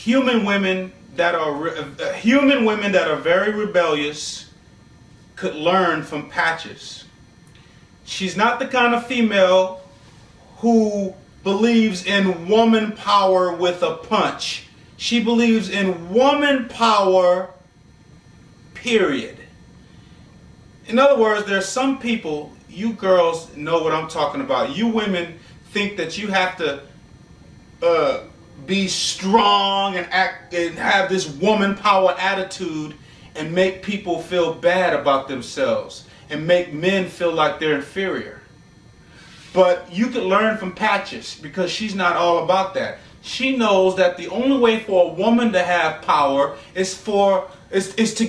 human women that are very rebellious could learn from Patches. She's not the kind of female who believes in woman power with a punch. She believes in woman power, period. In other words, there's some people, you girls know what I'm talking about. You women think that you have to be strong and act and have this woman power attitude and make people feel bad about themselves and make men feel like they're inferior. But you could learn from Patches because she's not all about that. She knows that the only way for a woman to have power is to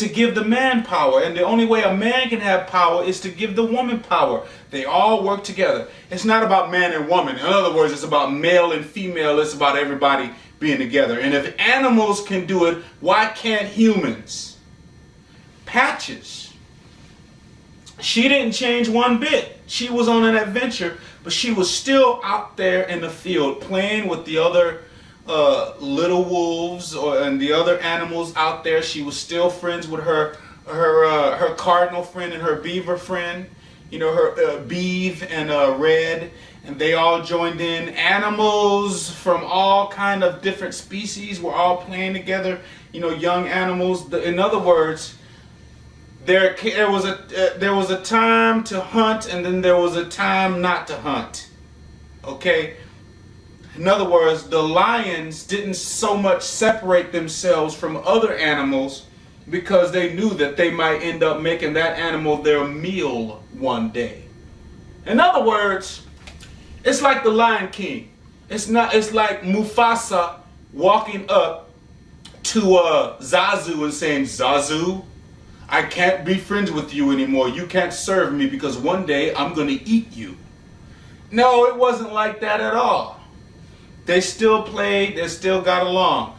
give the man power, and the only way a man can have power is to give the woman power. They all work together. It's not about man and woman. In other words, it's about male and female. It's about everybody being together. And if animals can do it, why can't humans? Patches, she didn't change one bit. She was on an adventure, but she was still out there in the field playing with the other little wolves and the other animals out there. She was still friends with her cardinal friend and her beaver friend, her Beeve and Red, and they all joined in. Animals from all kind of different species were all playing together, young animals. In other words, there was a time to hunt, and then there was a time not to hunt. Okay? In other words, the lions didn't so much separate themselves from other animals because they knew that they might end up making that animal their meal one day. In other words, it's like the Lion King. It's like Mufasa walking up to Zazu and saying, "Zazu, I can't be friends with you anymore. You can't serve me because one day I'm going to eat you." No, it wasn't like that at all. They still played, they still got along.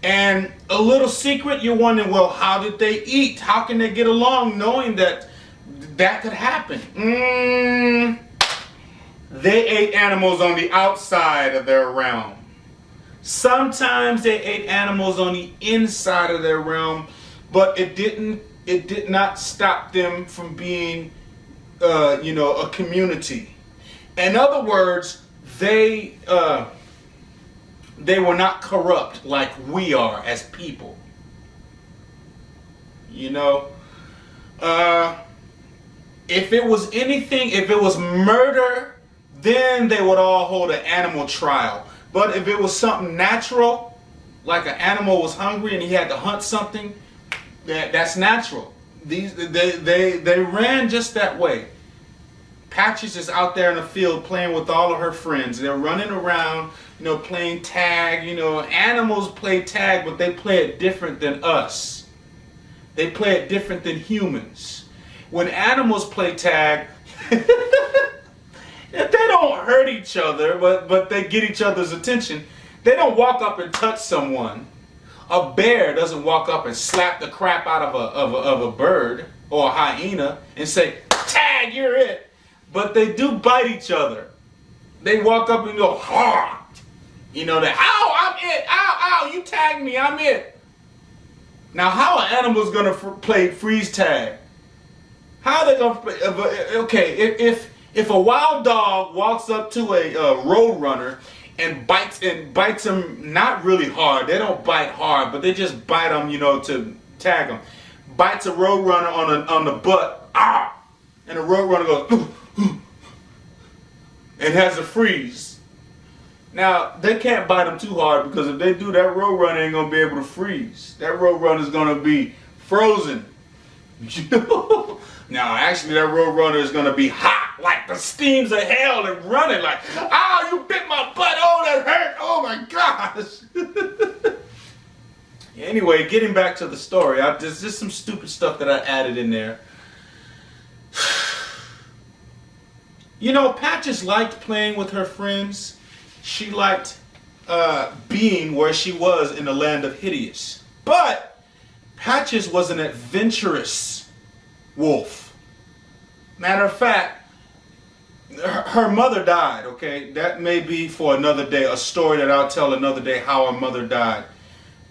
And a little secret, you're wondering, well, how did they eat? How can they get along knowing that could happen? They ate animals on the outside of their realm. Sometimes they ate animals on the inside of their realm, but it did not stop them from being, a community. In other words, they were not corrupt like we are as people. If it was anything, if it was murder, then they would all hold an animal trial. But if it was something natural, like an animal was hungry and he had to hunt something, that's natural. They ran just that way. Patches is out there in the field playing with all of her friends. They're running around, playing tag. Animals play tag, but they play it different than us. They play it different than humans. When animals play tag, they don't hurt each other, but they get each other's attention. They don't walk up and touch someone. A bear doesn't walk up and slap the crap out of a bird or a hyena and say, "Tag, you're it." But they do bite each other. They walk up and go, "Ha!" That, "Ow, I'm it. Ow, ow, you tagged me, I'm it." Now, how are animals going to play freeze tag? How are they going to play? Okay, if a wild dog walks up to a road runner and bites him, not really hard. They don't bite hard, but they just bite him, to tag him. Bites a road runner on the butt, and the road runner goes, "Ooh," and has a freeze. Now, they can't bite him too hard because if they do, that road runner ain't going to be able to freeze. That road runner is going to be frozen. Now, actually, that road runner is going to be hot like the steams of hell and running like, "Ow, you bit my butt. Oh, that hurt. Oh, my gosh." Anyway, getting back to the story, there's just some stupid stuff that I added in there. Patches liked playing with her friends. She liked being where she was in the land of Hideous. But Patches was an adventurous wolf. Matter of fact, her mother died, okay? That may be for another day, a story that I'll tell another day how her mother died.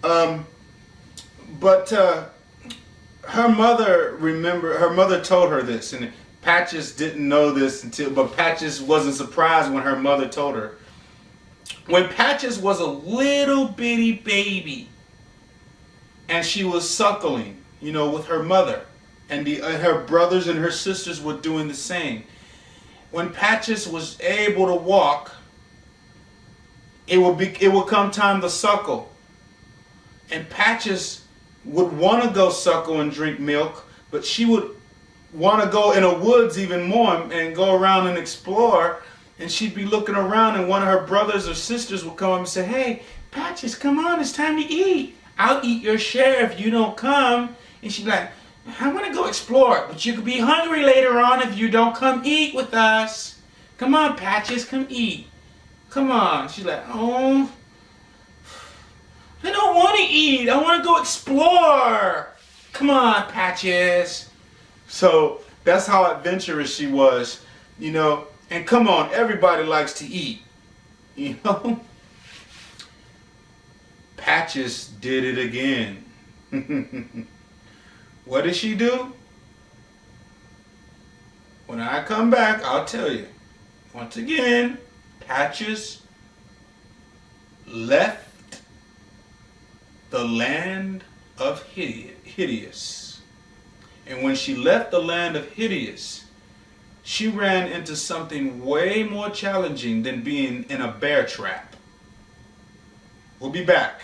But her mother told her this, and Patches didn't know this but Patches wasn't surprised when her mother told her. When Patches was a little bitty baby, and she was suckling, with her mother, and her brothers and her sisters were doing the same. When Patches was able to walk, it would come time to suckle, and Patches would want to go suckle and drink milk, but she would want to go in the woods even more and go around and explore. And she'd be looking around, and one of her brothers or sisters would come up and say, "Hey, Patches, come on, it's time to eat. I'll eat your share if you don't come." And she'd be like, "I want to go explore, but you could be hungry later on if you don't come eat with us. Come on, Patches, come eat. Come on." She's like, "Oh, I don't want to eat. I want to go explore. Come on, Patches." So that's how adventurous she was, And come on, everybody likes to eat, Patches did it again. What did she do? When I come back, I'll tell you. Once again, Patches left the land of Hideous. And when she left the land of Hideous, she ran into something way more challenging than being in a bear trap. We'll be back.